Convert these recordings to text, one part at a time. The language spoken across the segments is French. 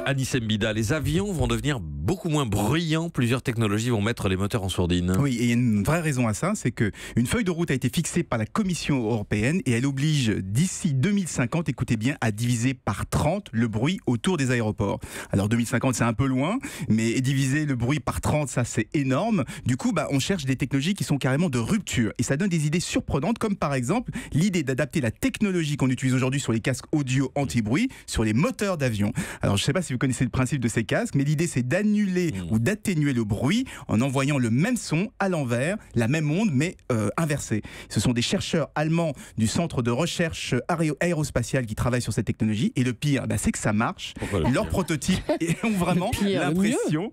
Anis Mbida, les avions vont devenir beaucoup moins bruyants. Plusieurs technologies vont mettre les moteurs en sourdine. Oui, et il y a une vraie raison à ça, c'est qu'une feuille de route a été fixée par la Commission européenne et elle oblige d'ici 2050, écoutez bien, à diviser par 30 le bruit autour des aéroports. Alors 2050, c'est un peu loin, mais diviser le bruit par 30, ça c'est énorme. Du coup, on cherche des technologies qui sont carrément de rupture et ça donne des idées surprenantes, comme par exemple l'idée d'adapter la technologie qu'on utilise aujourd'hui sur les casques audio anti-bruit sur les moteurs d'avion. Alors je ne sais pas si vous connaissez le principe de ces casques, mais l'idée c'est d'annuler ou d'atténuer le bruit en envoyant le même son à l'envers, la même onde mais inversée. Ce sont des chercheurs allemands du centre de recherche aérospatiale qui travaillent sur cette technologie et le pire, c'est que ça marche. Leurs prototypes ont vraiment l'impression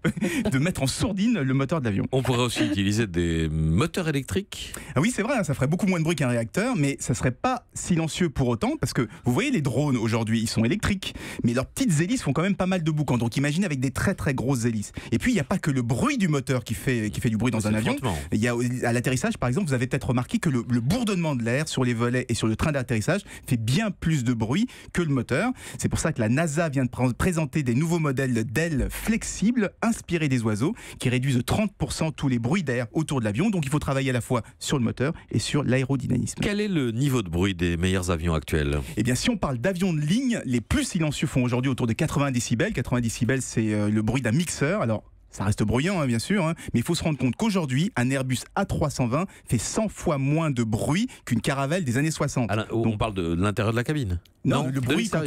de mettre en sourdine le moteur de l'avion. On pourrait aussi utiliser des moteurs électriques. Ah oui, c'est vrai, ça ferait beaucoup moins de bruit qu'un réacteur, mais ça serait pas silencieux pour autant, parce que vous voyez les drones aujourd'hui, ils sont électriques, mais leurs petites hélices font quand même pas mal de boucan. Donc imaginez avec des très très grosses hélices. Et puis il n'y a pas que le bruit du moteur qui fait du bruit dans un avion. Il y a à l'atterrissage, par exemple, vous avez peut-être remarqué que le bourdonnement de l'air sur les volets et sur le train d'atterrissage fait bien plus de bruit que le moteur. C'est pour ça que la NASA vient de présenter des nouveaux modèles d'ailes flexibles inspirés des oiseaux qui réduisent de 30% tous les bruits d'air autour de l'avion. Donc il faut travailler à la fois sur le moteur et sur l'aérodynamisme. Quel est le niveau de bruit des meilleurs avions actuels ? Eh bien, si on parle d'avions de ligne, les plus silencieux font aujourd'hui autour de 80 décibels. 80 décibels, c'est le bruit d'un mixeur. Alors, ça reste bruyant, bien sûr, mais il faut se rendre compte qu'aujourd'hui, un Airbus A320 fait 100 fois moins de bruit qu'une Caravelle des années 60. On parle de l'intérieur de la cabine ? Non, le bruit quand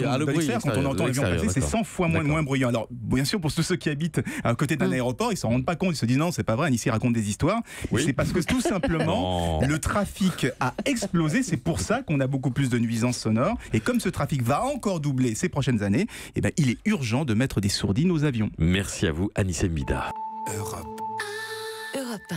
on entend l'avion passer, c'est 100 fois moins bruyant. Alors, bien sûr, pour tous ceux qui habitent à côté d'un aéroport, ils s'en rendent pas compte. Ils se disent non, c'est pas vrai, Anis raconte des histoires. C'est parce que tout simplement, le trafic a explosé. C'est pour ça qu'on a beaucoup plus de nuisances sonores. Et comme ce trafic va encore doubler ces prochaines années, il est urgent de mettre des sourdines aux avions. Merci à vous, Anis Mbida. Europe 1.